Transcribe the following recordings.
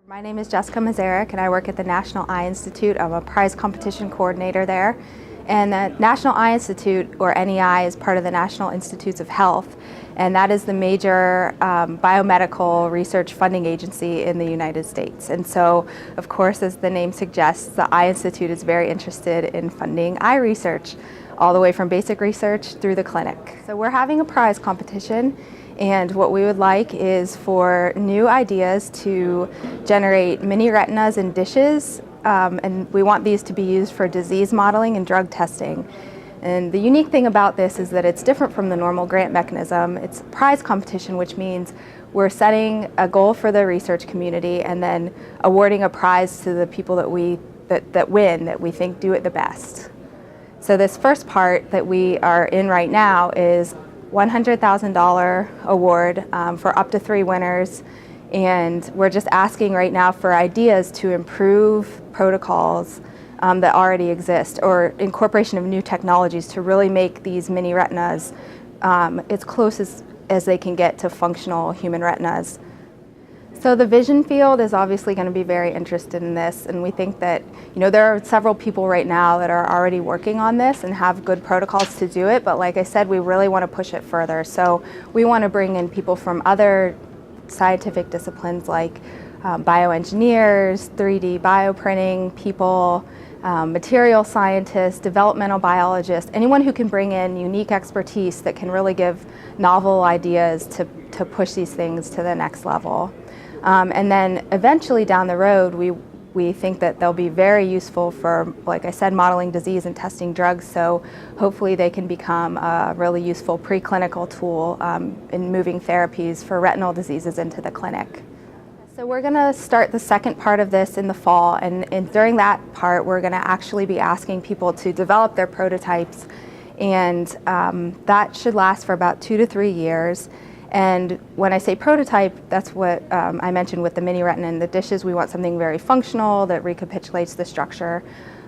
My name is Jessica Mazerik and I work at the National Eye Institute. I'm a prize competition coordinator there. And the National Eye Institute, or NEI, is part of the National Institutes of Health, and that is the major biomedical research funding agency in the United States. And so, of course, as the name suggests, the Eye Institute is very interested in funding eye research, all the way from basic research through the clinic. So we're having a prize competition, and what we would like is for new ideas to generate mini retinas in dishes, and we want these to be used for disease modeling and drug testing. And the unique thing about this is that it's different from the normal grant mechanism. It's a prize competition, which means we're setting a goal for the research community and then awarding a prize to the people that win, that we think do it the best. So this first part that we are in right now is $100,000 award for up to 3 winners. And we're just asking right now for ideas to improve protocols that already exist, or incorporation of new technologies to really make these mini retinas as close as they can get to functional human retinas. So the vision field is obviously going to be very interested in this, and we think that there are several people right now that are already working on this and have good protocols to do it, but like I said, we really want to push it further. So we want to bring in people from other scientific disciplines like bioengineers, 3D bioprinting people, material scientists, developmental biologists, anyone who can bring in unique expertise that can really give novel ideas to push these things to the next level. And then eventually down the road, we think that they'll be very useful for, like I said, modeling disease and testing drugs, so hopefully they can become a really useful preclinical tool in moving therapies for retinal diseases into the clinic. So we're going to start the second part of this in the fall, and during that part we're going to actually be asking people to develop their prototypes, and that should last for about 2 to 3 years. And when I say prototype, that's what I mentioned with the mini retina and the dishes. We want something very functional that recapitulates the structure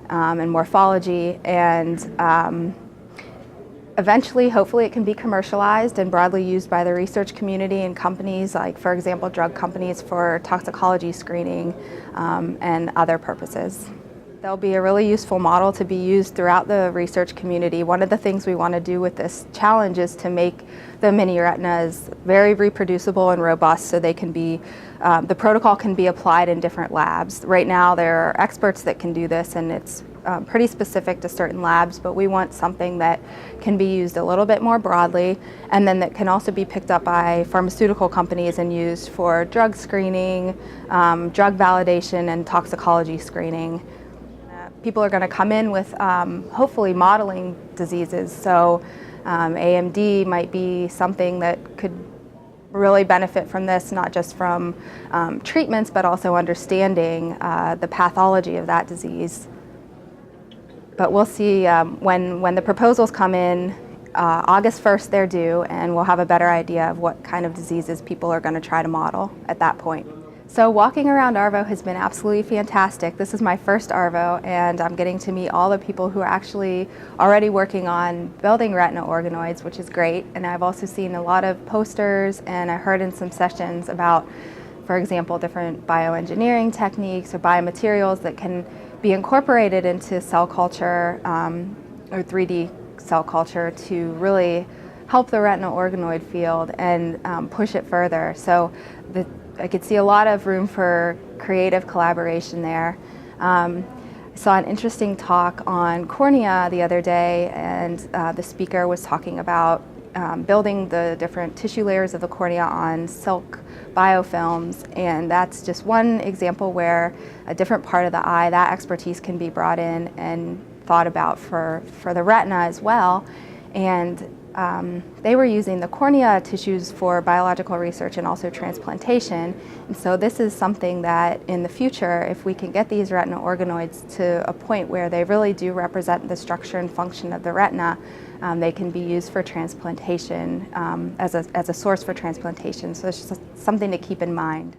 and morphology, and eventually, hopefully, it can be commercialized and broadly used by the research community and companies, like, for example, drug companies for toxicology screening and other purposes. They'll be a really useful model to be used throughout the research community. One of the things we want to do with this challenge is to make the mini retinas very reproducible and robust, so they can be, the protocol can be applied in different labs. Right now there are experts that can do this, and it's pretty specific to certain labs, but we want something that can be used a little bit more broadly, and then that can also be picked up by pharmaceutical companies and used for drug screening, drug validation, and toxicology screening. People are going to come in with hopefully modeling diseases, so AMD might be something that could really benefit from this, not just from treatments, but also understanding the pathology of that disease. But we'll see when the proposals come in. August 1st they're due, and we'll have a better idea of what kind of diseases people are going to try to model at that point. So walking around ARVO has been absolutely fantastic. This is my first ARVO, and I'm getting to meet all the people who are actually already working on building retina organoids, which is great. And I've also seen a lot of posters, and I heard in some sessions about, for example, different bioengineering techniques or biomaterials that can be incorporated into cell culture or 3D cell culture to really help the retinal organoid field and push it further. So I could see a lot of room for creative collaboration there. I saw an interesting talk on cornea the other day, and the speaker was talking about building the different tissue layers of the cornea on silk biofilms, and that's just one example where a different part of the eye, that expertise can be brought in and thought about for the retina as well. And they were using the cornea tissues for biological research and also transplantation. And so this is something that in the future, if we can get these retina organoids to a point where they really do represent the structure and function of the retina, they can be used for transplantation as a source for transplantation. So it's just something to keep in mind.